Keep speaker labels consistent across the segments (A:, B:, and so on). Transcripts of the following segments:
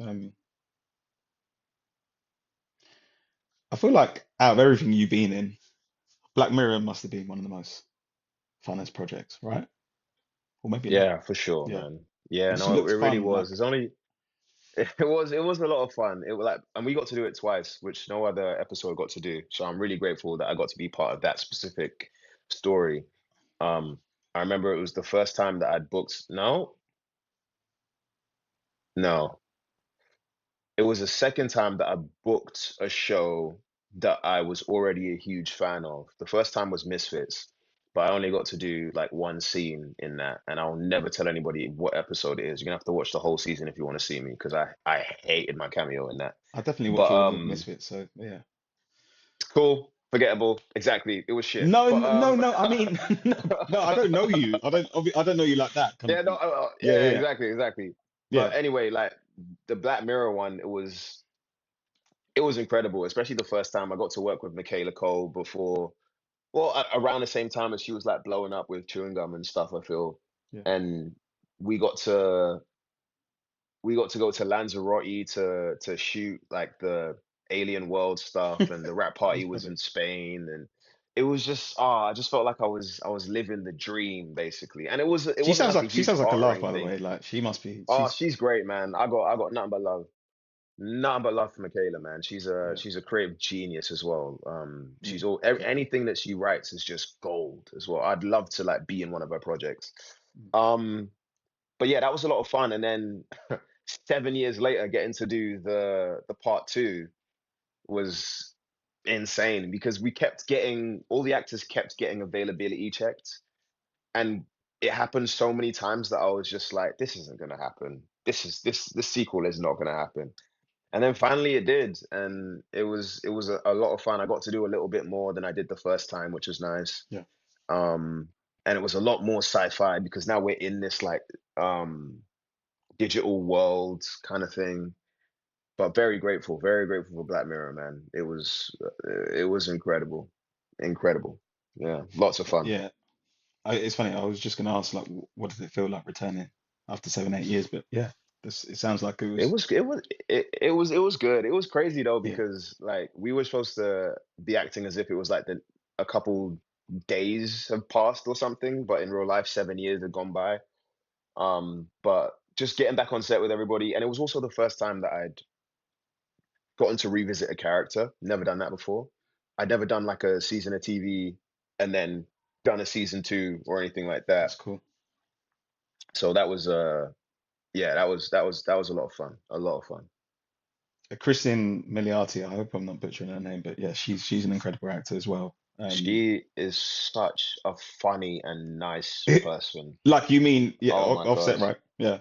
A: Um, I feel like out of everything you've been in, Black Mirror must have been one of the most funnest projects, right? Or maybe not.
B: Yeah, for sure,
A: Yeah,
B: man.
A: it
B: Yeah,
A: just
B: no,
A: looks
B: it really
A: fun.
B: was.
A: Like,
B: It's only it was a lot of fun. It was like, and we got to do it twice, which no other episode got to do. So I'm really grateful that I got to be part of that specific story. Um, I remember it was the first time that I'd booked. No, no, it was the second time that I booked a show that I was already a huge fan of. The first time was Misfits, but I only got to do like one scene in that, and I'll never tell anybody what episode it is. You're gonna have to watch the whole season if you want to see me, because I hated my cameo in that.
A: I definitely watch
B: But
A: all the Misfits. So yeah.
B: cool, forgettable. Exactly, it was shit.
A: No,
B: But
A: no, no. I mean, no, no. I don't know you. I don't know you like that kind of
B: yeah, no,
A: thing. Yeah,
B: yeah,
A: yeah,
B: exactly, exactly.
A: yeah.
B: But anyway, like the Black Mirror one, it was incredible, especially the first time I got to work with Michaela Cole before. Well, around the same time as she was like blowing up with chewing gum and stuff, I feel.
A: Yeah.
B: And we got to we got to go to Lanzarote to shoot like the alien world stuff, and the rap party
A: That's
B: was
A: funny.
B: in Spain, and it was just I just felt like I was living the dream basically. And it wasn't like a
A: She
B: huge
A: sounds like a
B: part or
A: laugh, by the
B: anything.
A: way. Like she must be.
B: Oh,
A: She's
B: she's great, man. I got nothing but love. Nothing but love for Michaela, man. She's a
A: yeah.
B: she's a creative genius as well. She's
A: Mm, definitely.
B: anything that she writes is just gold as well. I'd love to like be in one of her projects.
A: Mm.
B: Um, but yeah, that was a lot of fun. And then 7 years later, getting to do the part two was insane, because we kept getting all the actors kept getting availability checked, and it happened so many times that I was just like, this isn't gonna happen. This sequel is not gonna happen. And then finally it did, and it was a lot of fun. I got to do a little bit more than I did the first time, which was nice.
A: Yeah.
B: Um, and it was a lot more sci-fi, because now we're in this like um digital world kind of thing. But very grateful for Black Mirror, man. It was incredible, incredible. Yeah, lots of fun.
A: Yeah. It's funny. I was just going to ask, like, what does it feel like returning after 7, 8 years? But yeah, it sounds like it
B: It
A: was.
B: was it was it was good. It was crazy though,
A: Yeah.
B: because like we were supposed to be acting as if it was like a couple days have passed or something, but in real life 7 years had gone by. But just getting back on set with everybody, and it was also the first time that I'd gotten to revisit a character. Never done that before. I'd never done like a season of TV and then done a season two or anything like that.
A: That's cool.
B: So that was yeah, that was a lot of fun. A lot of fun.
A: Kristen Milioti. I hope I'm not butchering her name, but yeah, she's an incredible actor as well.
B: She is such a funny and nice person.
A: Like you mean, yeah,
B: Oh my
A: Offset,
B: gosh.
A: right? Yeah,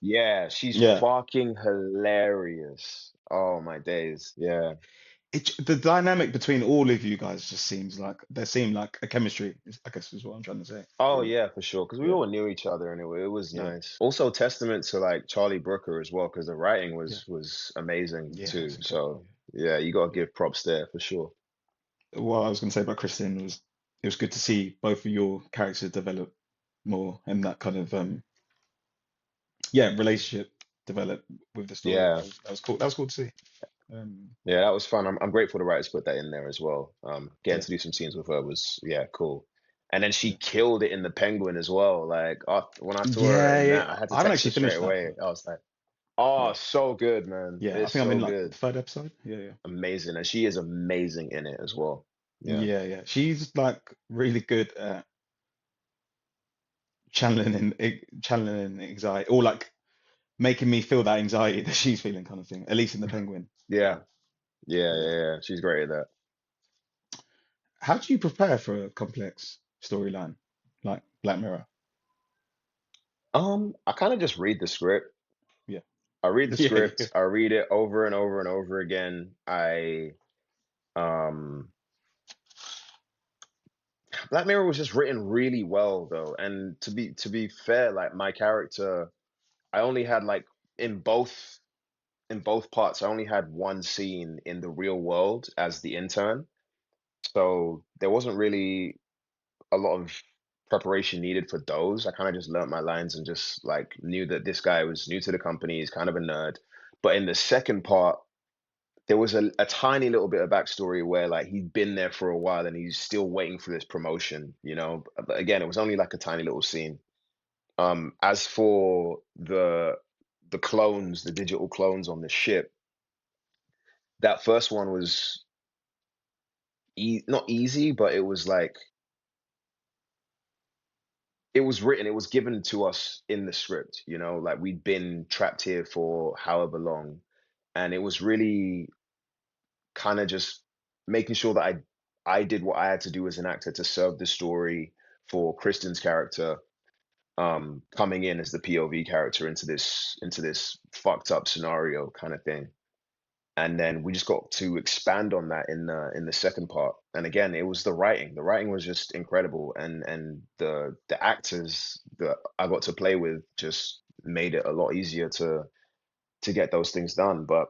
B: Yeah, she's
A: yeah.
B: fucking hilarious. Oh my days. Yeah.
A: The dynamic between all of you guys just seems like there seemed like a chemistry. I guess is what I'm trying to say.
B: Oh
A: Really.
B: yeah, for sure. Because we
A: Yeah,
B: all knew each other, and it was
A: yeah,
B: nice. Also, testament to like Charlie Brooker as well, because the writing
A: yeah,
B: was amazing
A: yeah. It was
B: too.
A: incredible.
B: So yeah, you gotta give props there for sure.
A: Yeah. What I was going to say about Kristen was it was good to see both of your characters develop more and that kind of yeah relationship develop with the story.
B: Yeah,
A: That was cool. That was cool to see.
B: yeah, that was fun. I'm grateful the writers put that in there as well. Getting
A: Yeah,
B: to do some scenes with her was, yeah, cool. And then she
A: yeah,
B: killed it in the Penguin as well. Like when I saw her
A: yeah,
B: in
A: yeah.
B: that, I had to
A: I haven't
B: text her
A: actually
B: straight
A: finished that,
B: away.
A: but
B: I was like, oh,
A: yeah,
B: so good, man.
A: yeah. I
B: It's
A: think I'm in
B: so
A: like the
B: good.
A: third episode. Yeah, yeah.
B: Amazing. And she is amazing in it as well. Yeah.
A: Yeah, yeah. She's like really good at channeling anxiety or like making me feel that anxiety that she's feeling kind of thing, at least in the Penguin.
B: Yeah. Yeah,
A: Yeah.
B: yeah, yeah. She's great at that.
A: How do you prepare for a complex storyline like Black Mirror?
B: I kind of just read the script.
A: Yeah.
B: I read the
A: Yeah, yeah.
B: script. I read it over and over and over again. Um Black Mirror was just written really well though. And to be fair, like my character, I only had like in both in both parts, I only had one scene in the real world as the intern. So there wasn't really a lot of preparation needed for those. I kind of just learnt my lines and just like knew that this guy was new to the company, he's kind of a nerd. But in the second part, there was a tiny little bit of backstory where like he'd been there for a while and he's still waiting for this promotion, you know. But again, it was only like a tiny little scene. As for the clones, the digital clones on the ship, that first one was not easy, but it was like it was written, it was given to us in the script, you know, like we'd been trapped here for however long, and it was really kind of just making sure that I did what I had to do as an actor to serve the story for Kristen's character, coming in as the POV character into this fucked up scenario kind of thing. And then we just got to expand on that in the second part. And again, it was the writing. The writing was just incredible, and the actors that I got to play with just made it a lot easier to get those things done. But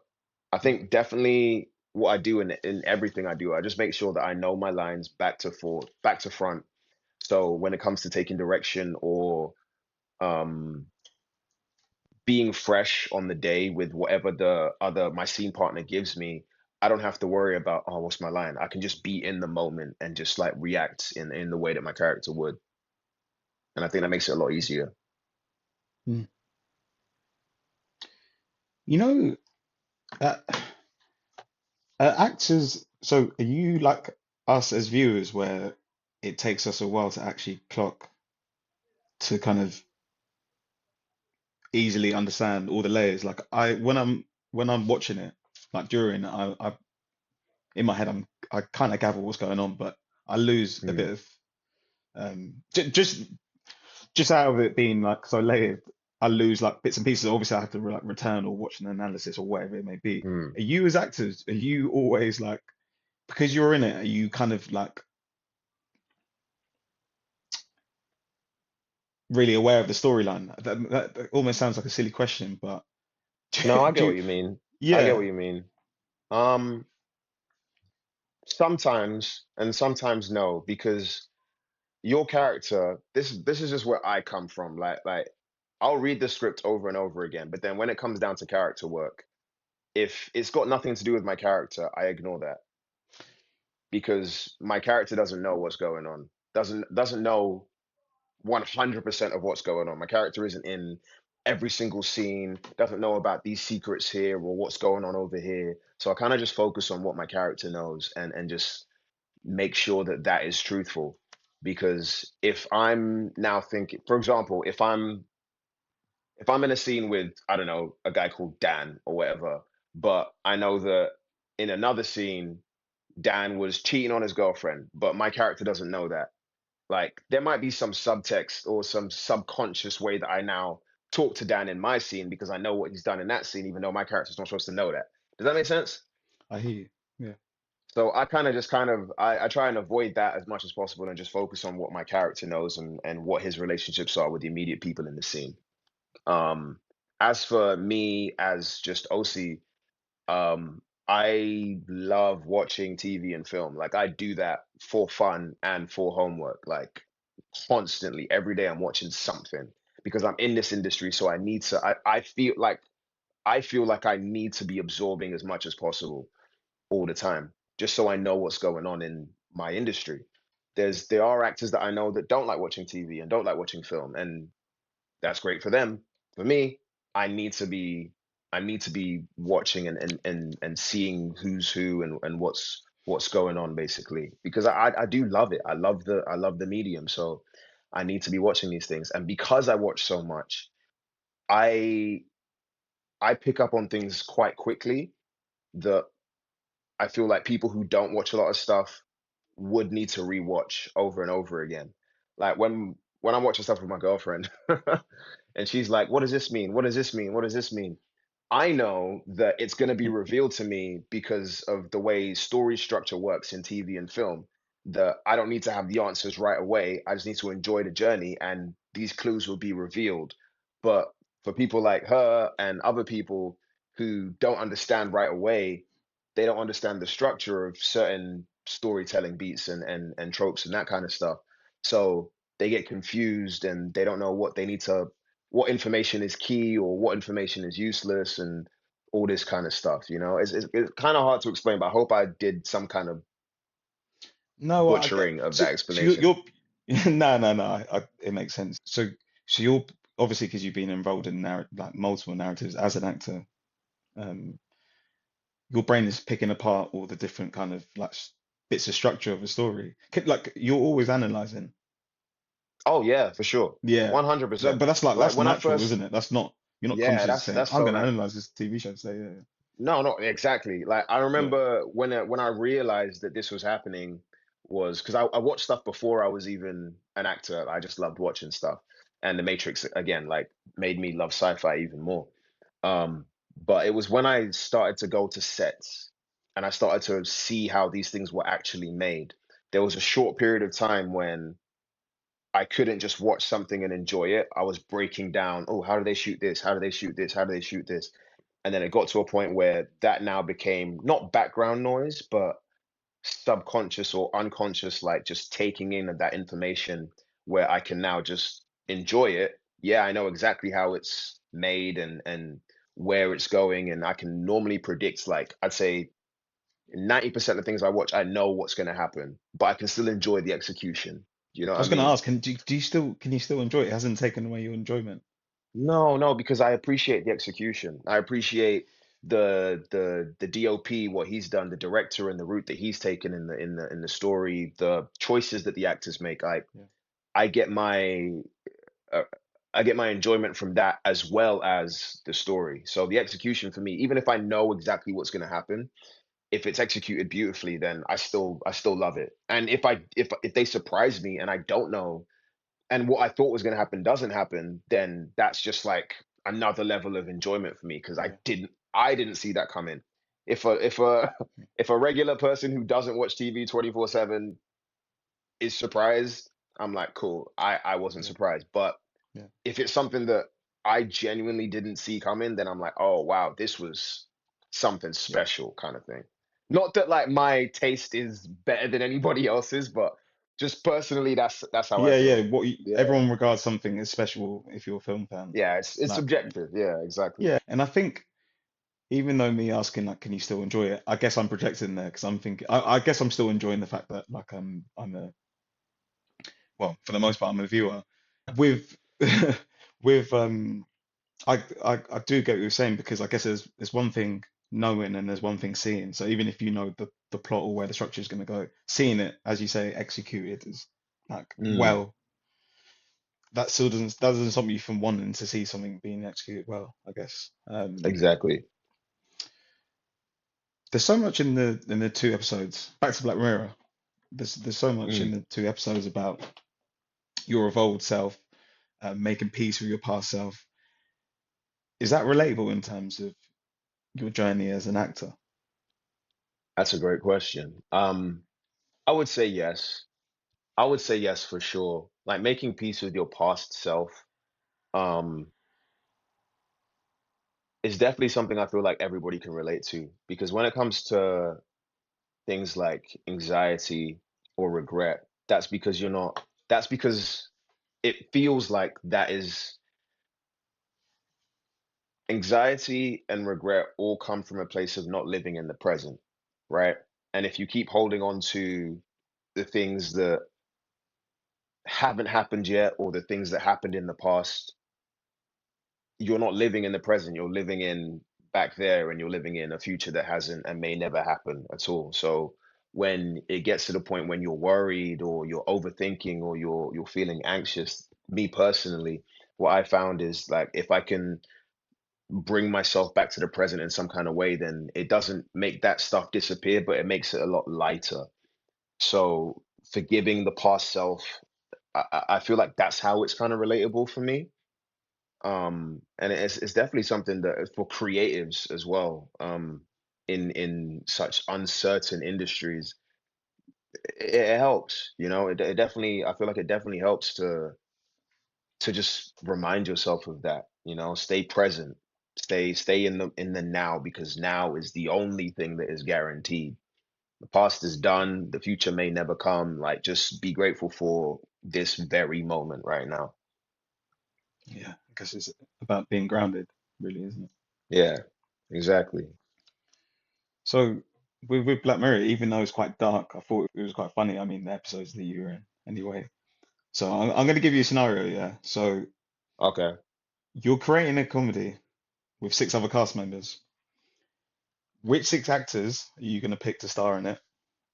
B: I think definitely what I do in everything I do, I just make sure that I know my lines back to forth, back to front. So when it comes to taking direction or um being fresh on the day with whatever the other my scene partner gives me, I don't have to worry about, oh, what's my line? I can just be in the moment and just like react in the way that my character would. And I think that makes it a lot easier.
A: Mm. You know, uh, actors. So are you like us as viewers, where it takes us a while to actually clock to kind of easily understand all the layers? Like when I'm watching it, like during, I in my head I kind of gather what's going on, but I lose a bit
B: Mm,
A: of just out of it being like so layered. I lose like bits and pieces. Obviously, I have to like return or watch an analysis or whatever it may be.
B: mm.
A: Are you as actors? Are you always like because you're in it? Are you kind of like really aware of the storyline? That almost sounds like a silly question, but
B: No, I get
A: do
B: what you mean. I get
A: yeah,
B: what you mean. Um, Sometimes and sometimes no, because your character, this is just where I come from. Like I'll read the script over and over again, but then when it comes down to character work, if it's got nothing to do with my character, I ignore that because my character doesn't know what's going on. Doesn't know 100% of what's going on. My character isn't in every single scene, doesn't know about these secrets here or what's going on over here. So I kind of just focus on what my character knows and just make sure that that is truthful. Because if I'm now thinking, for example, if I'm in a scene with, I don't know, a guy called Dan or whatever, but I know that in another scene Dan was cheating on his girlfriend, but my character doesn't know that. Like there might be some subtext or some subconscious way that I now talk to Dan in my scene because I know what he's done in that scene, even though my character's not supposed to know that. Does that make sense?
A: I hear you. Yeah.
B: So I kind of just I try and avoid that as much as possible and just focus on what my character knows and what his relationships are with the immediate people in the scene. Um, as for me as just OC, I love watching TV and film. Like I do that for fun and for homework. Like constantly, every day I'm watching something because I'm in this industry. So I need to. I feel like I need to be absorbing as much as possible all the time, just so I know what's going on in my industry. There are actors that I know that don't like watching TV and don't like watching film, and that's great for them. For me, I need to be I need to be watching and seeing who's who and what's going on basically because I do love it. I love the medium, so I need to be watching these things. And because I watch so much, I I pick up on things quite quickly that I feel like people who don't watch a lot of stuff would need to rewatch over and over again. Like when I'm watching stuff with my girlfriend and she's like, "What does this mean? What does this mean? What does this mean?" I know that it's going to be revealed to me because of the way story structure works in TV and film, that I don't need to have the answers right away. I just need to enjoy the journey and these clues will be revealed. But for people like her and other people who don't understand right away, they don't understand the structure of certain storytelling beats and tropes and that kind of stuff. So they get confused and they don't know what they need to what information is key or what information is useless and all this kind of stuff. It's kind of hard to explain, but I hope I did some kind of
A: No, I get
B: butchering of
A: so,
B: that
A: so
B: explanation.
A: no, no, no. It makes sense. So you're obviously because you've been involved in like multiple narratives as an actor. Um, your brain is picking apart all the different kind of like bits of structure of a story. Like you're always analyzing.
B: Oh yeah, for sure.
A: Yeah, but
B: 100%.
A: that's like
B: Like
A: that's
B: when I
A: natural,
B: first,
A: isn't it? That's not you're not
B: yeah,
A: consciously saying
B: that's
A: I'm
B: so
A: going to
B: natural.
A: analyze this TV show. So yeah,
B: No, no, exactly. Like I
A: yeah,
B: remember when I realized that this was happening was because I watched stuff before I was even an actor. I just loved watching stuff. And The Matrix again, like made me love sci-fi even more. Um, but it was when I started to go to sets and I started to see how these things were actually made. There was a short period of time when I couldn't just watch something and enjoy it. I was breaking down, oh, how do they shoot this? How do they shoot this? How do they shoot this? And then it got to a point where that now became not background noise, but subconscious or unconscious, like just taking in of that information where I can now just enjoy it. Yeah, I know exactly how it's made and where it's going, and I can normally predict, like I'd say 90% of things I watch, I know what's going to happen, but I can still enjoy the execution. You know
A: I
B: what I
A: was going to
B: mean?
A: ask, do you still can you still enjoy it? It hasn't taken away your enjoyment.
B: No, no, because I appreciate the execution. I appreciate the DOP, what he's done, the director and the route that he's taken in the story, the choices that the actors make.
A: Yeah,
B: I get my uh, I get my enjoyment from that as well as the story. So the execution for me, even if I know exactly what's going to happen, if it's executed beautifully, then I still love it. And if they surprise me and I don't know and what I thought was going to happen doesn't happen, then that's just like another level of enjoyment for me because
A: yeah,
B: I didn't see that coming. If a if a regular person who doesn't watch TV 24/7 is surprised, I'm like, cool. I wasn't
A: yeah,
B: surprised. But
A: yeah,
B: if it's something that I genuinely didn't see coming, then I'm like, oh wow, this was something
A: yeah.
B: special kind of thing. Not that like my taste is better than anybody else's, but just personally, that's how I
A: Yeah,
B: feel.
A: yeah.
B: Yeah.
A: Everyone regards something as special if you're a film fan.
B: Yeah, it's
A: Like,
B: subjective. Yeah, exactly.
A: yeah, and I think even though me asking like, can you still enjoy it? I guess I'm projecting there because I'm thinking. I guess I'm still enjoying the fact that like I'm a well for the most part I'm a viewer. With with I do get what you're saying because I guess there's one thing knowing and there's one thing seeing. So even if you know the plot or where the structure is going to go, seeing it as you say executed is like
B: Mm,
A: well that still doesn't stop you from wanting to see something being executed well, I guess.
B: exactly.
A: There's so much in the two episodes. Back to Black Mirror. There's so much in
B: Mm.
A: the two episodes about your evolved self, making peace with your past self. Is that relatable in terms of your journey as an actor?
B: That's a great question. I would say yes. I would say yes for sure. Like making peace with your past self, um, is definitely something I feel like everybody can relate to because when it comes to things like anxiety or regret, that's because it feels like that is anxiety and regret all come from a place of not living in the present, right? And if you keep holding on to the things that haven't happened yet or the things that happened in the past, you're not living in the present. You're living in back there and you're living in a future that hasn't and may never happen at all. So when it gets to the point when you're worried or you're overthinking or you're feeling anxious, me personally, what I found is like if I can bring myself back to the present in some kind of way, then it doesn't make that stuff disappear, but it makes it a lot lighter. So forgiving the past self, I feel like that's how it's kind of relatable for me. And it's definitely something that for creatives as well, in such uncertain industries, it helps. It definitely I feel like it definitely helps to just remind yourself of that. Stay present, stay in the now because now is the only thing that is guaranteed. The past is done, the future may never come. Like just be grateful for this very moment right now.
A: Yeah, I guess it's about being grounded, really, isn't it?
B: Yeah. Exactly.
A: So with Black Mirror, even though it's quite dark, I thought it was quite funny. I mean, the episodes that you were in anyway. So I'm going to give you a scenario, yeah. So
B: Okay.
A: you're creating a comedy with six other cast members. Which six actors are you going to pick to star in it,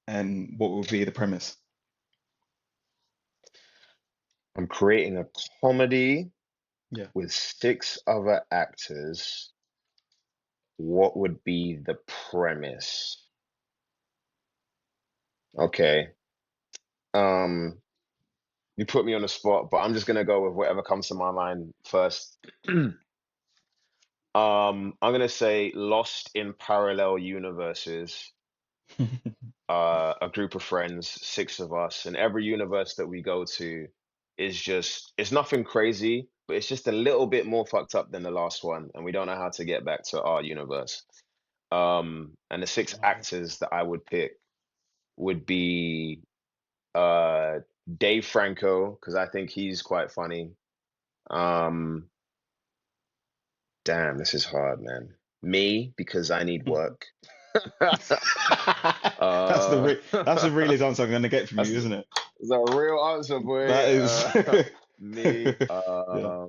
A: and what will be the premise?
B: I'm creating a comedy
A: Yeah.
B: with six other actors. What would be the premise? Okay. Um, you put me on the spot, but I'm just gonna go with whatever comes to my mind first. I'm gonna say Lost in Parallel Universes. A group of friends, six of us, and every universe that we go to is just it's nothing crazy, but it's just a little bit more fucked up than the last one, and we don't know how to get back to our universe. And the six
A: Right.
B: actors that I would pick would be uh Dave Franco, because I think he's quite funny. Um, Damn, this is hard, man. Me, because I need work.
A: That's the
B: uh,
A: re that's the realest answer I'm going to get from
B: that's
A: you, isn't it?
B: the real answer,
A: That
B: boy.
A: is,
B: Me.
A: yeah.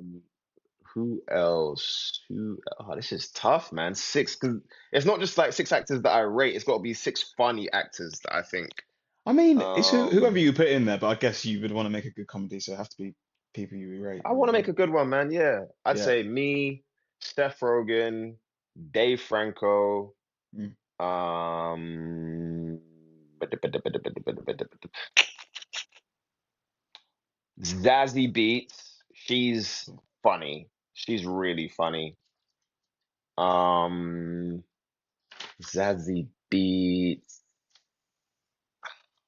B: Who else? Oh, this is tough, man. Six, because it's not just like six actors that I rate. It's got to be six funny actors that I think.
A: I mean, it's whoever
B: Um,
A: you put in there, but I guess you would want to make a good comedy, so it have to be people you rate,
B: I want to make
A: really.
B: a good one, man. Yeah, I'd
A: Yeah.
B: say me, Steph Rogen, Dave Franco,
A: Mm.
B: um, Zazie Beats. She's
A: Cool.
B: funny. She's really funny. Um, Zazie Beats.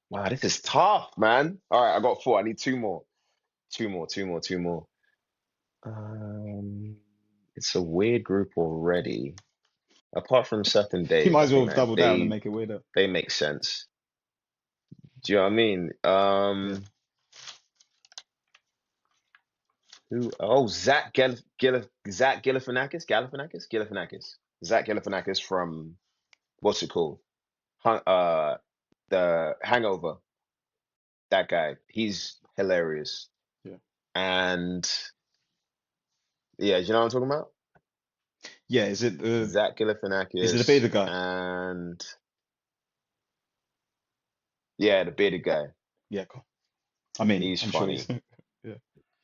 B: Wow, this is tough, man. All right, I got four. I need two more. Two more, two more, two more. Um, it's a weird group already. Apart from Seth and
A: You
B: Dave,
A: might
B: I
A: as well
B: think
A: double down and make it weirder.
B: they make sense. Do you know what I mean?
A: Yeah.
B: Who? Oh, Zach Galifianakis. Zach Galifianakis from what's it called? Hun- uh, the Hangover. That guy. He's hilarious.
A: Yeah.
B: And yeah, do you know what I'm talking about?
A: Yeah.
B: Zach
A: Is it the
B: Galifianakis
A: beta guy?
B: and yeah, the bearded guy.
A: Yeah. Cool. I mean,
B: He's
A: I'm sure he's.
B: funny.
A: Yeah.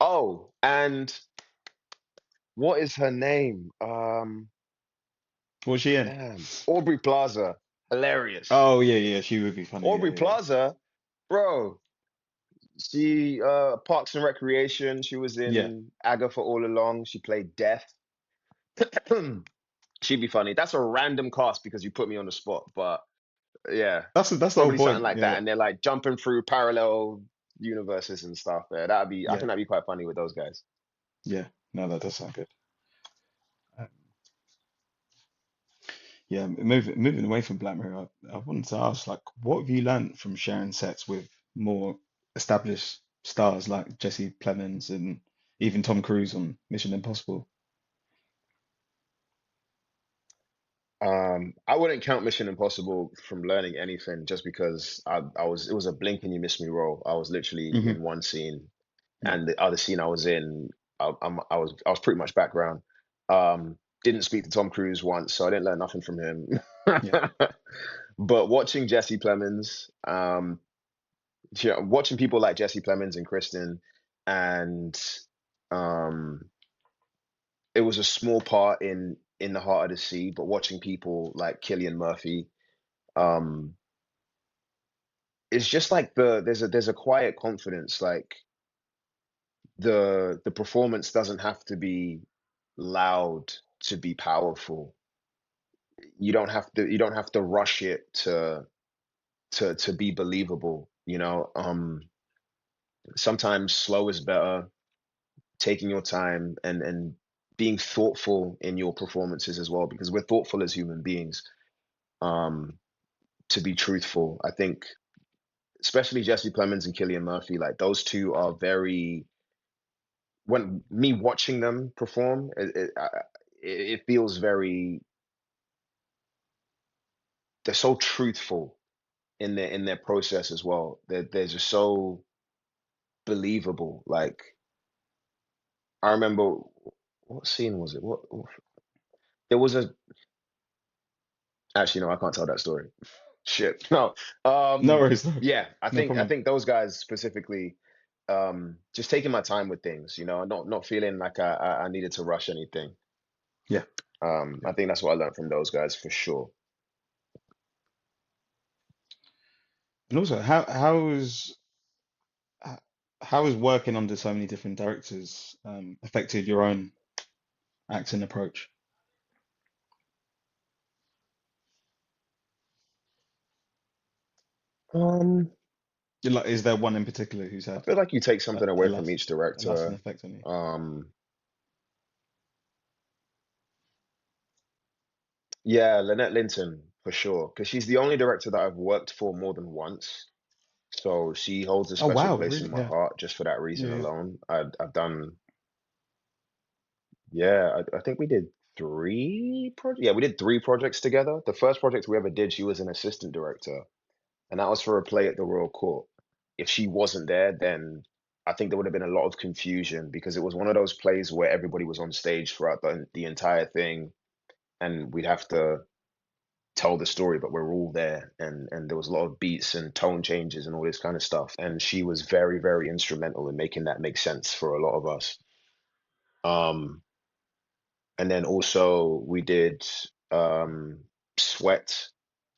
B: Oh, and what is her name?
A: What's she in?
B: Damn, Aubrey Plaza. Hilarious.
A: Oh yeah, yeah. She would be funny. Yeah,
B: Aubrey
A: yeah,
B: Plaza, bro. She Parks and Recreation. She was
A: yeah.
B: in Agatha All Along. She played Death. She'd be funny. That's a random cast because you put me on the spot, but yeah,
A: That's the whole
B: probably something
A: point.
B: like
A: Yeah,
B: that. And they're like jumping through parallel universes and stuff. There, that'd be. I
A: yeah,
B: think that'd be quite funny with those guys.
A: yeah. No, that does sound good. Um, yeah, moving away from Black Mirror, I wanted to ask, like, what have you learned from sharing sets with more established stars like Jesse Plemons and even Tom Cruise on Mission Impossible?
B: I wouldn't count Mission Impossible from learning anything just because I was it was a blink and you miss me role. I was literally
A: Hmm.
B: in one scene
A: Yeah,
B: and the other scene I was in, I was pretty much background. Didn't speak to Tom Cruise once, so I didn't learn nothing from him.
A: yeah,
B: But watching Jesse Plemons, yeah, watching people like Jesse Plemons and Kristen, and um, it was a small part in the heart of the sea. But watching people like Killian Murphy, um, it's just like there's a quiet confidence. Like the performance doesn't have to be loud to be powerful. You don't have to rush it to be believable, you know. Sometimes slow is better, taking your time and being thoughtful in your performances as well, because we're thoughtful as human beings. Um, to be truthful, I think especially Jesse Plemons and Killian Murphy, like those two are very when me watching them perform, it feels very. they're so truthful in their process as well. They're just so believable. Like I remember, what scene was it? There was a actually no, I can't tell that story. Shit. No.
A: No worries, no,
B: Yeah,
A: no
B: I
A: problem.
B: think those guys specifically, just taking my time with things, you know, not feeling like I needed to rush anything.
A: Yeah,
B: I
A: yeah.
B: think that's what I learned from those guys for sure.
A: And also, h- how has working under so many different directors affected your own acting approach?
B: Um,
A: Like, is there one in particular who's
B: I
A: had
B: feel like you take something
A: a
B: away from each
A: lasting
B: director.
A: effect on you?
B: Um, yeah, Lynette Linton for sure, because she's the only director that I've worked for more than once. So she holds a
A: Oh
B: special
A: wow,
B: place in
A: really?
B: my
A: Yeah,
B: heart just for that reason
A: yeah, yeah.
B: alone. I've done, yeah, I think we did three projects. Yeah, we did three projects together. The first project we ever did, she was an assistant director, and that was for a play at the Royal Court. If she wasn't there, then I think there would have been a lot of confusion because it was one of those plays where everybody was on stage throughout the entire thing, and we'd have to tell the story, but we're all there, and there was a lot of beats and tone changes and all this kind of stuff. And she was very, very instrumental in making that make sense for a lot of us. Um, and then also we did um, Sweat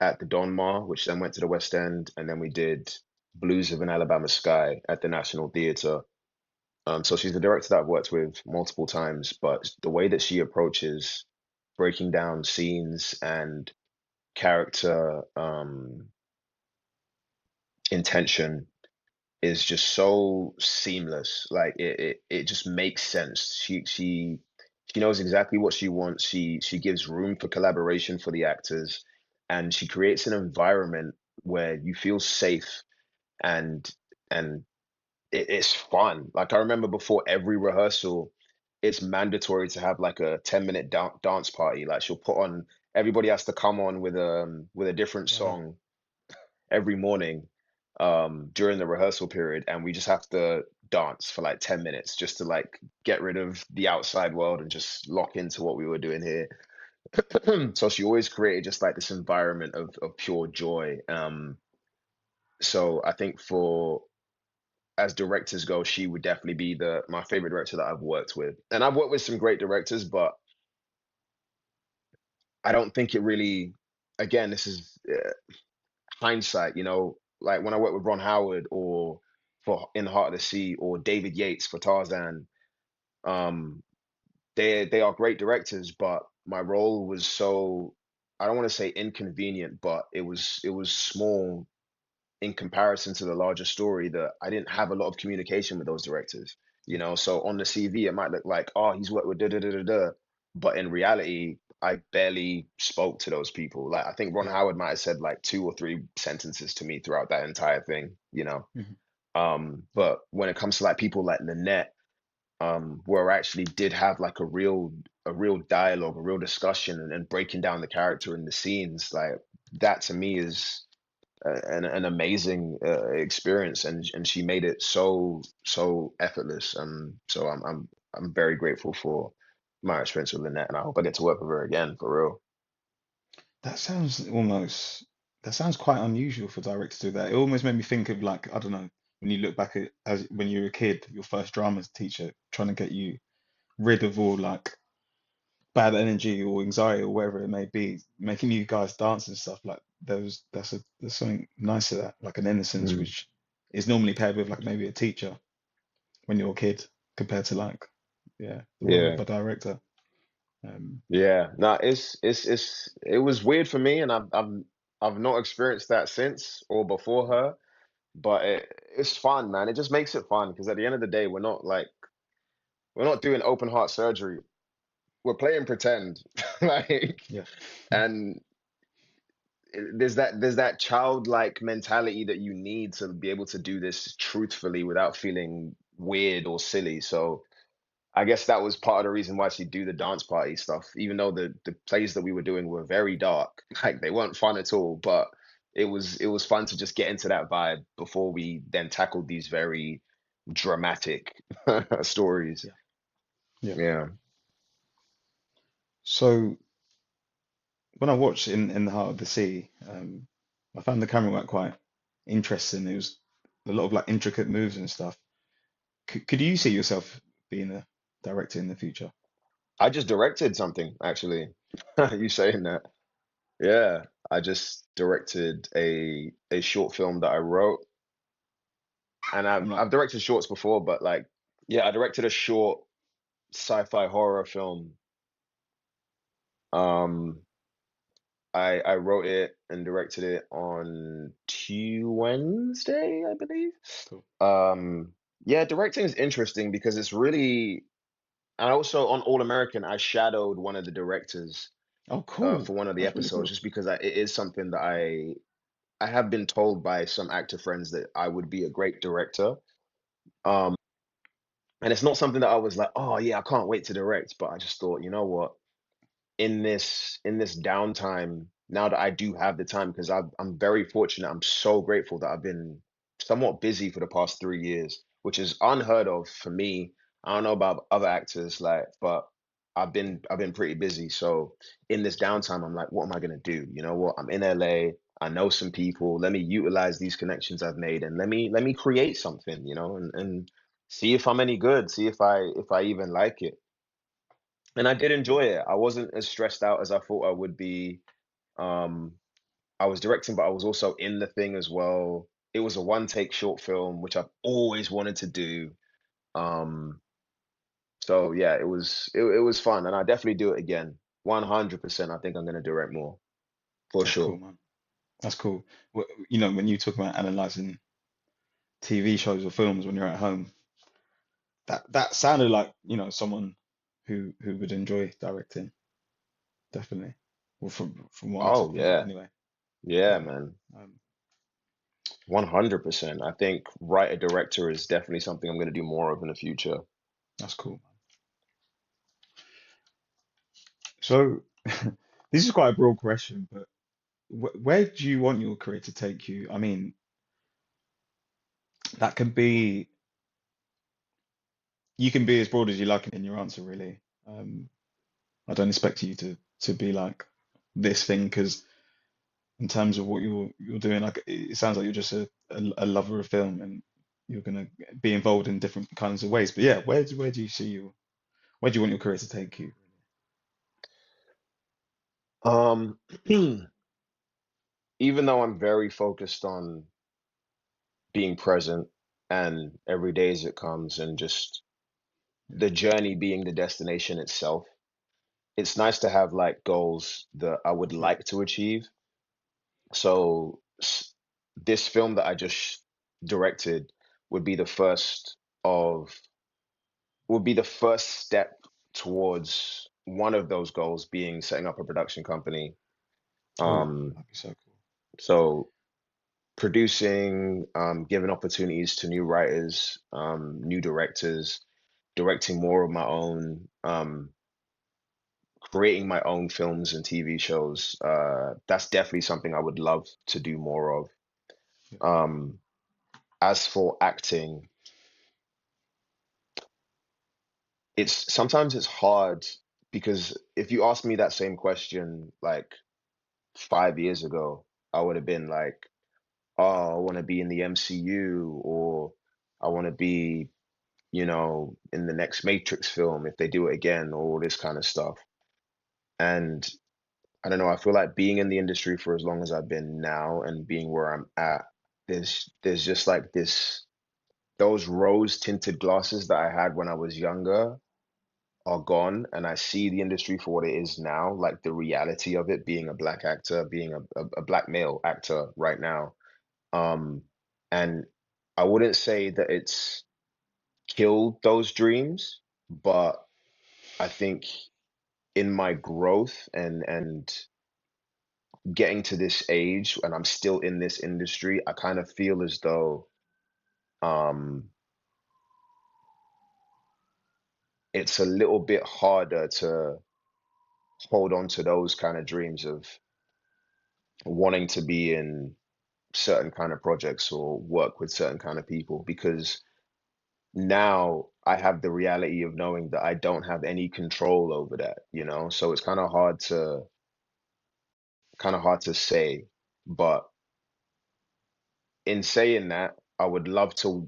B: at the Donmar, which then went to the West End, and then we did Blues of an Alabama Sky at the National Theatre. So she's a director that I've worked with multiple times, but the way that she approaches breaking down scenes and character intention is just so seamless. Like it just makes sense. She knows exactly what she wants. She gives room for collaboration for the actors, and she creates an environment where you feel safe and and it's fun. Like I remember before every rehearsal, it's mandatory to have like a 10-minute dance party. Like she'll put on, everybody has to come on with a different
A: Wow.
B: song every morning during the rehearsal period, and we just have to dance for like 10 minutes just to like get rid of the outside world and just lock into what we were doing here. So she always created just like this environment of pure joy. So I think for as directors go, she would definitely be the my favorite director that I've worked with. And I've worked with some great directors, but I don't think it really, again, this is hindsight, you know, like when I worked with Ron Howard or for In the Heart of the Sea or David Yates for Tarzan, um, they are great directors, but my role was so, I don't want to say inconvenient, but it was small in comparison to the larger story that I didn't have a lot of communication with those directors. You know, so on the CV it might look like, oh, he's worked with da da da da da, but in reality, I barely spoke to those people. Like I think Ron
A: Yeah.
B: Howard might have said like two or three sentences to me throughout that entire thing. You know,
A: Hmm. Yeah.
B: but when it comes to like people like Lynette, where I actually did have like a real dialogue, a real discussion, and breaking down the character and the scenes, like that to me is an amazing experience, and she made it so effortless. So I'm very grateful for my experience with Lynette, and I hope I get to work with her again for real.
A: That sounds almost, that sounds quite unusual for directors to do that. It almost made me think of like, I don't know, when you look back at as when you were a kid, your first drama teacher trying to get you rid of all like bad energy or anxiety or whatever it may be, making you guys dance and stuff. Like there's something nice to that, like an innocence
B: Mm.
A: which is normally paired with like maybe a teacher when you're a kid compared to like, yeah, the role of
B: Yeah,
A: a director. Um,
B: yeah. No, it was weird for me, and I've not experienced that since or before her, but it's fun, man. It just makes it fun because at the end of the day, we're not doing open heart surgery. We're playing pretend, like,
A: yeah.
B: and there's that childlike mentality that you need to be able to do this truthfully without feeling weird or silly. So I guess that was part of the reason why she'd do the dance party stuff, even though the plays that we were doing were very dark. Like they weren't fun at all, but it was fun to just get into that vibe before we then tackled these very dramatic stories.
A: Yeah. Yeah.
B: Yeah.
A: So when I watched in the Heart of the Sea, I found the camera work quite interesting. It was a lot of like intricate moves and stuff. Could you see yourself being a director in the future?
B: I just directed something actually. You saying that? Yeah. I just directed a short film that I wrote. And I've
A: From like,
B: I've directed shorts before, but like yeah, I directed a short sci-fi horror film. Um I wrote it and directed it on Wednesday, I believe.
A: cool.
B: Um, yeah, directing is interesting because it's really, and also on All American, I shadowed one of the directors
A: Oh, cool.
B: for one of the
A: That's really
B: episodes,
A: cool.
B: just because it is something that I have been told by some actor friends that I would be a great director. Um, and it's not something that I was like, oh yeah, I can't wait to direct, but I just thought, you know what? In this downtime, now that I do have the time, because I'm very fortunate. I'm so grateful that I've been somewhat busy for the past 3 years, which is unheard of for me. I don't know about other actors, like, but I've been pretty busy. So in this downtime, I'm like, what am I gonna do? You know what? I'm in LA. I know some people. Let me utilize these connections I've made, and let me create something. And see if I'm any good. See if I even like it. And I did
A: Yeah,
B: enjoy it. I wasn't as stressed out as I thought I would be. Um, I was directing, but I was also in the thing as well. It was a one take short film, which I've always wanted to do. Um, so yeah, it was fun, and I definitely do it again. 100%. I think I'm gonna direct more for
A: that's cool,
B: sure.
A: man. That's cool. You know, when you talk about analyzing TV shows or films when you're at home, that sounded like, someone who would enjoy directing, definitely. Well, from what I
B: Oh
A: took from that
B: yeah,
A: anyway.
B: yeah,
A: Yeah.
B: man.
A: Um,
B: 100%. I think writer director is definitely something I'm gonna do more of in the future.
A: that's cool. So this is quite a broad question, but where do you want your career to take you? I mean, that can be, you can be as broad as you like in your answer, really. Um, I don't expect you to be like this thing because in terms of what you're doing, like it sounds like you're just a lover of film and you're gonna be involved in different kinds of ways. But yeah, where do you see where do you want your career to take you?
B: Um, even though I'm very focused on being present and every day as it comes and just
A: Yeah,
B: the journey being the destination itself. It's nice to have like goals that I would
A: yeah,
B: like to achieve. So this film that I just directed would be the first of would be the first step towards one of those goals being setting up a production company.
A: oh,
B: Um,
A: that'd be so cool.
B: so producing, giving opportunities to new writers, new directors, directing more of my own, creating my own films and TV shows. That's definitely something I would love to do more of.
A: Yeah,
B: Um, as for acting, it's sometimes it's hard because if you asked me that same question like 5 years ago, I would have been like, "Oh, I want to be in the MCU," or "I want to be, in the next Matrix film if they do it again," or all this kind of stuff. And I don't know, I feel like being in the industry for as long as I've been now and being where I'm at, there's just like those rose tinted glasses that I had when I was younger are gone, and I see the industry for what it is now, like the reality of it being a black actor, being a black male actor right now. Um, and I wouldn't say that it's killed those dreams, but I think in my growth and getting to this age and I'm still in this industry, I kind of feel as though um it's a little bit harder to hold on to those kind of dreams of wanting to be in certain kind of projects or work with certain kind of people, because now I have the reality of knowing that I don't have any control over that, you know? So it's kind of hard to say, but in saying that, I would love to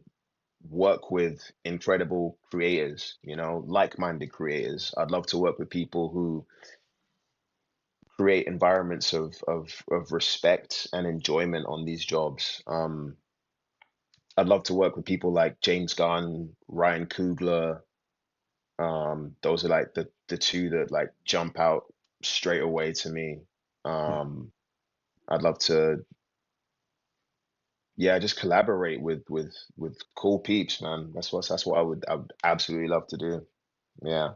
B: work with incredible creators, you know, like-minded creators. I'd love to work with people who create environments of respect and enjoyment on these jobs. I'd love to work with people like James Gunn, Ryan Coogler. Those are like the two that like jump out straight away to me.
A: Yeah.
B: Um, I'd love to, yeah, just collaborate with cool peeps, man. That's what I would absolutely love to do. Yeah,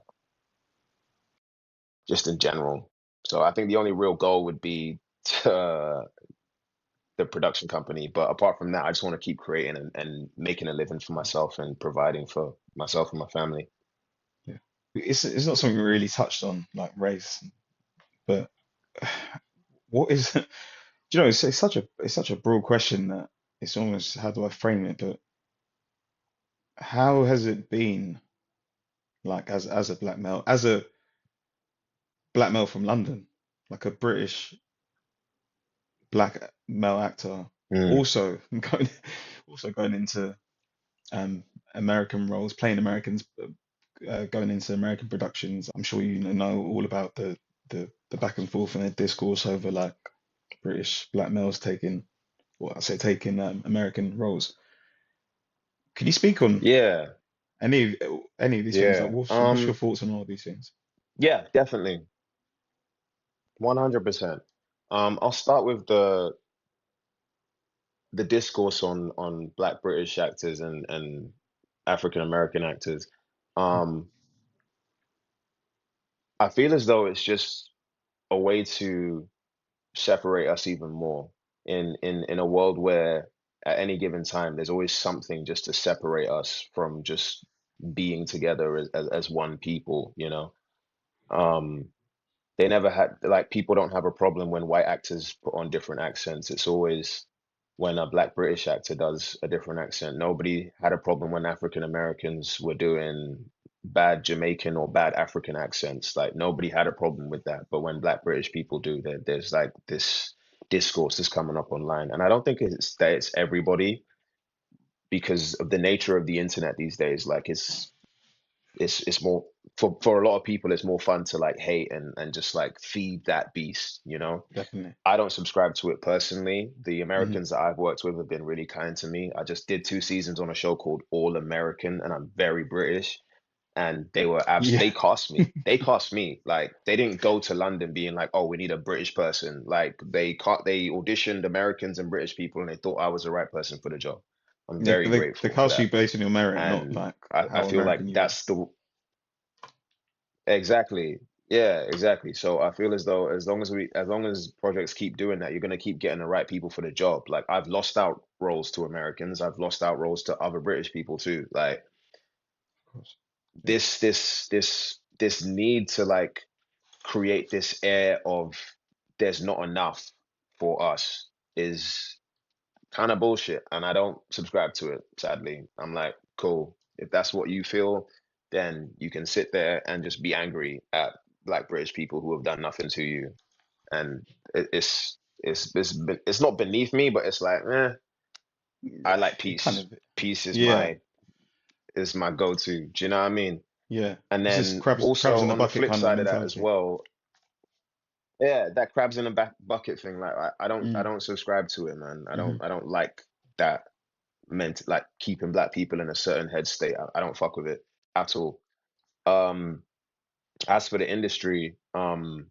B: just in general. So I think the only real goal would be to, the production company. But apart from that, I just want to keep creating and making a living for myself and providing for myself and my family.
A: Yeah. It's not something we really touched on, like race, but what is, do you know, it's such a broad question that it's almost, how do I frame it? But how has it been, like, as a black male from London, like a British black male actor,
B: Mm,
A: also going also going into American roles, playing Americans, going into American productions. I'm sure you know all about the back and forth and the discourse over like British black males taking, well, I say taking American roles. Can you speak on
B: yeah,
A: any of these things? Like,
B: yeah.
A: what's your thoughts on all of these things?
B: Yeah, definitely. 100%. I'll start with the discourse on Black British actors and African American actors. Um, I feel as though it's just a way to separate us even more in a world where at any given time there's always something just to separate us from just being together as one people, you know. Um, they never had, like, people don't have a problem when white actors put on different accents. It's always when a black British actor does a different accent. Nobody had a problem when African Americans were doing bad Jamaican or bad African accents. Like, nobody had a problem with that. But when black British people do, there's like this discourse that's coming up online. And I don't think it's that it's everybody, because of the nature of the internet these days. Like, it's more, for a lot of people, it's more fun to like hate and just like feed that beast, you know.
A: Definitely.
B: I don't subscribe to it personally. The
A: Hmm.
B: Americans that I've worked with have been really kind to me. I just did 2 seasons on a show called All American, and I'm very British. And
A: Yeah.
B: they cost me. They cost me. Like, they didn't go to London being like, oh, we need a British person. Like, they auditioned Americans and British people, and they thought I was the right person for the job. I'm
A: Yeah,
B: very
A: they
B: grateful for
A: cast
B: that.
A: you based on your merit, not
B: And
A: like
B: I
A: how
B: feel
A: American
B: like
A: you are.
B: that's the exactly. Yeah, exactly. So I feel as though as long as projects keep doing that, you're gonna keep getting the right people for the job. Like, I've lost out roles to Americans, I've lost out roles to other British people too. Like,
A: Of course. Yeah.
B: this need to like create this air of there's not enough for us is kind of bullshit, and I don't subscribe to it, sadly. I'm like, cool. If that's what you feel, then you can sit there and just be angry at black British people who have done nothing to you. And it's not beneath me, but it's like, I like
A: It kind
B: peace.
A: of,
B: Peace
A: yeah,
B: is my go-to. Do you know what I mean?
A: yeah.
B: And
A: It's just
B: then
A: crabs
B: also
A: in the
B: on the
A: bucket
B: flip
A: kind of
B: side of that as
A: mentality.
B: well, yeah, that crabs in the back bucket thing. Like, I
A: Mm,
B: don't subscribe to it, man.
A: hmm.
B: I don't like that meant, like, keeping black people in a certain head state. I don't fuck with it at all. Um, as for the industry, I've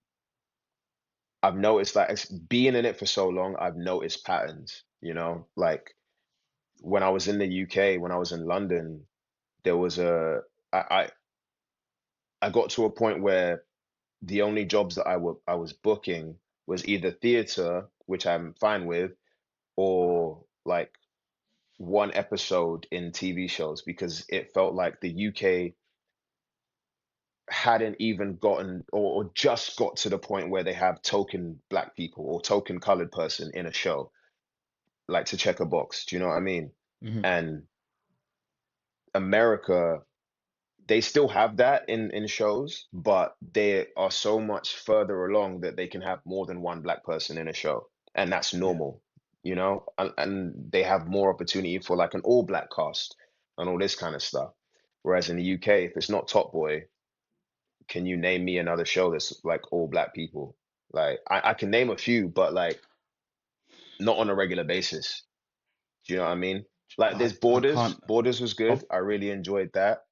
B: noticed that it's being in it for so long, I've noticed patterns, you know, like when I was in the UK, when I was in London, there was I, I, I got to a point where the only jobs that I was booking was either theater, which I'm fine with, or like one episode in TV shows, because it felt like the UK hadn't even gotten or just got to the point where they have token black people or token colored person in a show, like to check a box. Do you know what I mean?
A: Hmm.
B: And America, they still have that in shows, but they are so much further along that they can have more than one black person in a show, and that's
A: Yeah.
B: normal, and they have more opportunity for like an all black cast and all this kind of stuff. Whereas in the UK, if it's not Top Boy, can you name me another show that's like all black people? Like I can name a few, but like not on a regular basis. Do you know what I mean? Like there's
A: I
B: Borders.
A: can't.
B: Borders was good.
A: Oh,
B: I really enjoyed that.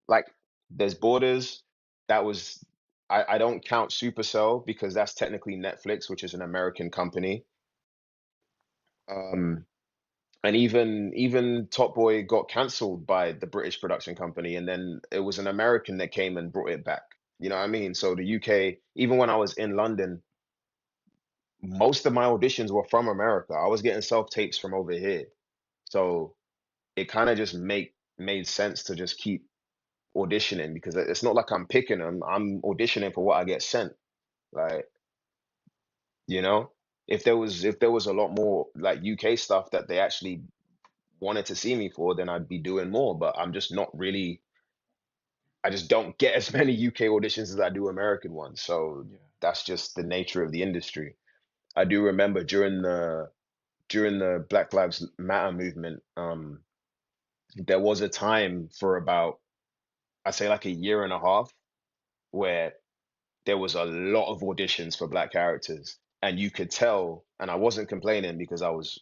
B: Like there's Borders. That was I don't count Supercell because that's technically Netflix, which is an American company. Um and even Top Boy got cancelled by the British production company, and then it was an American that came and brought it back. You know what I mean? So the UK, even when I was in London, most of my auditions were from America. I was getting self tapes from over here. So it kind of just made sense to just keep auditioning because it's not like I'm picking them. I'm auditioning for what I get sent. Like, you know, if there was a lot more like UK stuff that they actually wanted to see me for, then I'd be doing more. But I'm just not really. I just don't get as many UK auditions as I do American ones. So
A: yeah.
B: that's just the nature of the industry. I do remember during the Black Lives Matter movement, there was a time for about, I'd say like a year and a half, where there was a lot of auditions for black characters. And you could tell, and I wasn't complaining because I was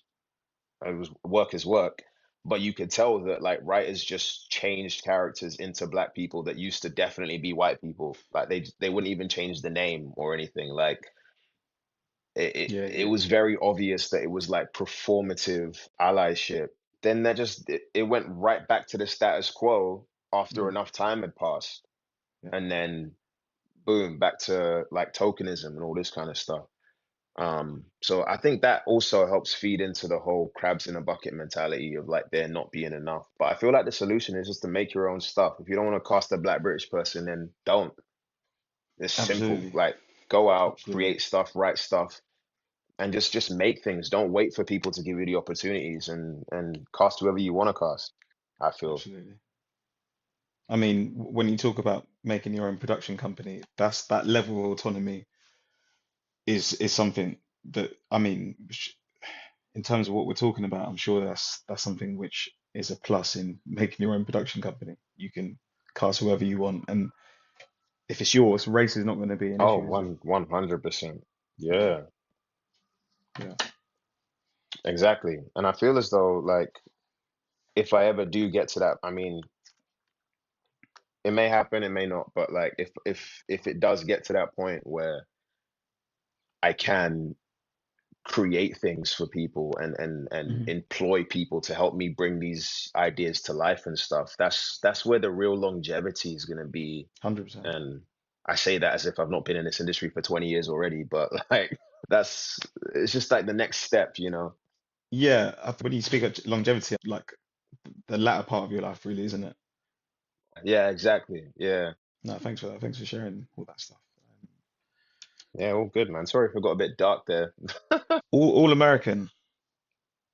B: work is work, but you could tell that like writers just changed characters into black people that used to definitely be white people. Like they wouldn't even change the name or anything. Like
A: Yeah.
B: it
A: Yeah.
B: was very obvious that it was like performative allyship. Then it went right back to the status quo after
A: Mm,
B: enough time had passed.
A: yeah.
B: And then boom, back to like tokenism and all this kind of stuff. So I think that also helps feed into the whole crabs in a bucket mentality of like there not being enough. But I feel like the solution is just to make your own stuff. If you don't want to cast a black British person, then don't. It's simple.
A: Absolutely.
B: Like go out,
A: Absolutely.
B: create stuff, write stuff, and just make things. Don't wait for people to give you the opportunities and cast whoever you want to cast. I feel.
A: Absolutely. I mean, when you talk about making your own production company, that level of autonomy is something that, I mean, in terms of what we're talking about, I'm sure that's something which is a plus in making your own production company. You can cast whoever you want, and if it's yours, race is not going to be an
B: Oh,
A: issue, is it?
B: 100%.
A: Yeah,
B: Yeah,
A: yeah.
B: exactly. And I feel as though like if I ever do get to that, I mean, it may happen, it may not, but like if it does get to that point where I can create things for people and
A: Hmm.
B: employ people to help me bring these ideas to life and stuff, that's where the real longevity is going to be.
A: 100%.
B: And I say that as if I've not been in this industry for 20 years already, but like that's it's just like the next step, you know.
A: Yeah, when you speak of longevity, like the latter part of your life, really, isn't it?
B: Yeah, exactly. Yeah.
A: No, thanks for that. Thanks for sharing all that stuff.
B: Yeah, all good, man. Sorry if I got a bit dark there.
A: All American.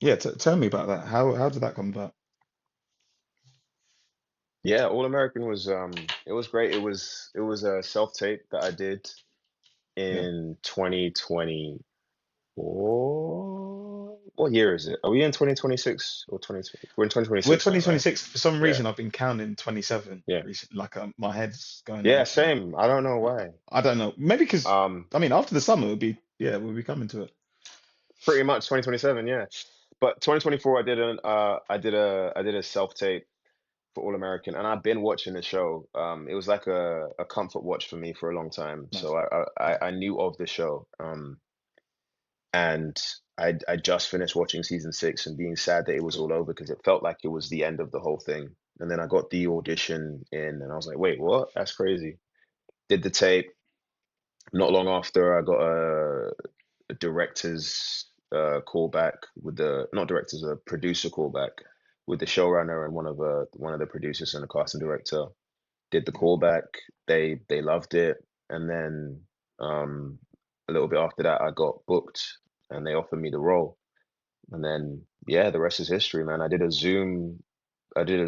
A: Yeah, t tell me about that. How did that come about?
B: Yeah, All American was it was great. It was a self-tape that I did
A: Yeah.
B: in 2024. What year is it? Are we in 2026 or 2020? We're in
A: We're
B: 2026 now, right?
A: 2026. For some
B: Yeah.
A: reason, I've been counting 27
B: Yeah.
A: recently. Like my head's going
B: Yeah,
A: off, and
B: same. I don't know
A: I,
B: why.
A: I don't know. Maybe because
B: Um,
A: I mean, after the summer, it'll be yeah, we'll be coming to it.
B: Pretty much 2027, yeah. But 2024 I did a self-tape for All American, and I've been watching the show. It was like a comfort watch for me for a long time.
A: Nice.
B: So I I,
A: Yeah.
B: I I knew of the show. And I just finished watching season 6 and being sad that it was
A: Cool.
B: all over because it felt like it was the end of the whole thing. And then I got the audition in, and I was like, wait, what? That's crazy. Did the tape. Not long after, I got a director's callback with the not directors, a producer callback with the showrunner and one of the producers and the casting director. did the
A: Yeah.
B: callback. They loved it, and then um, a little bit after that, I got booked, and they offered me the role. And then yeah, the rest is history, man. I did a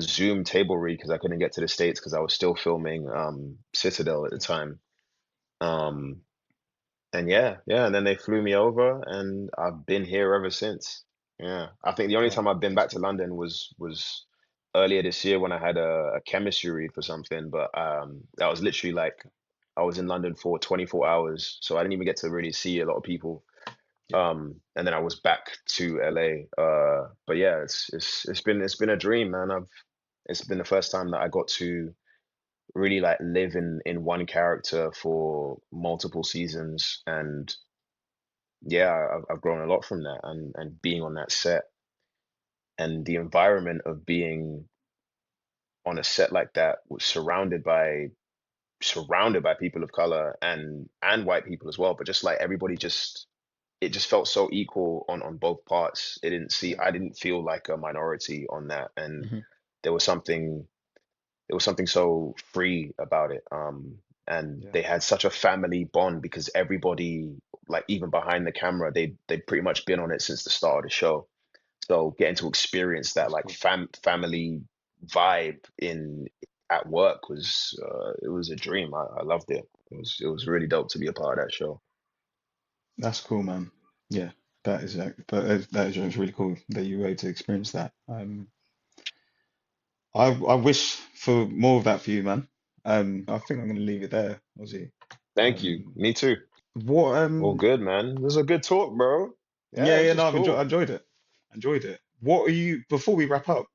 B: Zoom table read because I couldn't get to the States because I was still filming Citadel at the
A: Yeah.
B: time. Um, and yeah, and then they flew me over, and I've been here ever since. Yeah, I think the only
A: Right.
B: time I've been
A: That's
B: back to
A: cool.
B: London was earlier this year when I had a chemistry read for something, but that was literally like
A: Okay.
B: I was in London for 24 hours, so I didn't even get to really see a lot of people.
A: Yeah.
B: And then I was back to LA. But yeah, it's been a dream, man. It's been the first time that I got to really like live in one character for multiple seasons, and yeah, I've grown a lot from that, and being on that set and the environment of being on a set like that was surrounded by people of color and white people as well, but just like everybody just it just felt so equal on both parts.
A: Yeah.
B: I didn't feel like a minority on that, and
A: Hmm.
B: there was something so free about it. And
A: Yeah.
B: they had such a family bond because everybody, like even behind the camera, they pretty much been on it since the start of the show. So getting to experience that
A: That's
B: like
A: cool.
B: family vibe in at work was it was a dream. I loved it. It was really dope to be a part of that show.
A: That's cool, man. Yeah. That is really cool that you were able to experience that. I wish for more of that for you, man. I think I'm gonna leave it there, Ozzy.
B: Thank you.
A: Um,
B: Me too.
A: what
B: All good, man. This is a good talk, bro. Yeah,
A: Yeah,
B: this
A: yeah,
B: is
A: no, I
B: cool.
A: enjoyed it. Enjoyed it. What are you, before we wrap up,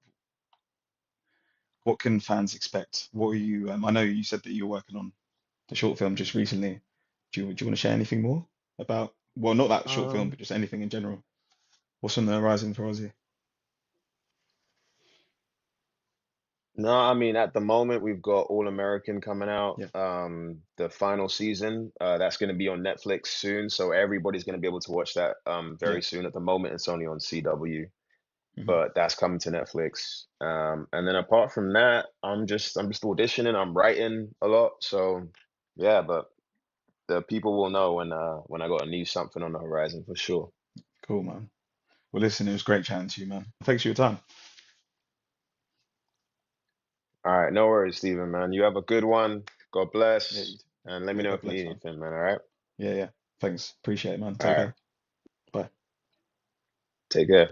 A: what can fans expect? What are you, I know you said that you're working on the short film just recently. Do you want to share anything more about, well, not that short film,
B: Um,
A: but just anything in general? What's on the horizon for Ozzy?
B: no, I mean at the moment we've got All American coming out.
A: Yeah,
B: The final season. That's gonna be on Netflix soon, so everybody's gonna be able to watch that
A: yeah.
B: very soon. At the moment it's only on CW,
A: Hmm.
B: but that's coming to Netflix. And then apart from that, I'm just auditioning, I'm writing a lot. So yeah, but the people will know when I got a new something on the horizon for sure.
A: Cool, man. Well, listen, it was great chatting to you, man. Thanks for your time.
B: All right, no worries, Steven, man. You have a good one. God
A: Yeah,
B: bless. And let me
A: yeah,
B: know
A: God
B: if you need
A: bless, man.
B: anything, man. All right.
A: Yeah, yeah. Thanks. Appreciate it, man.
B: All
A: Take
B: right.
A: care. Bye.
B: Take care.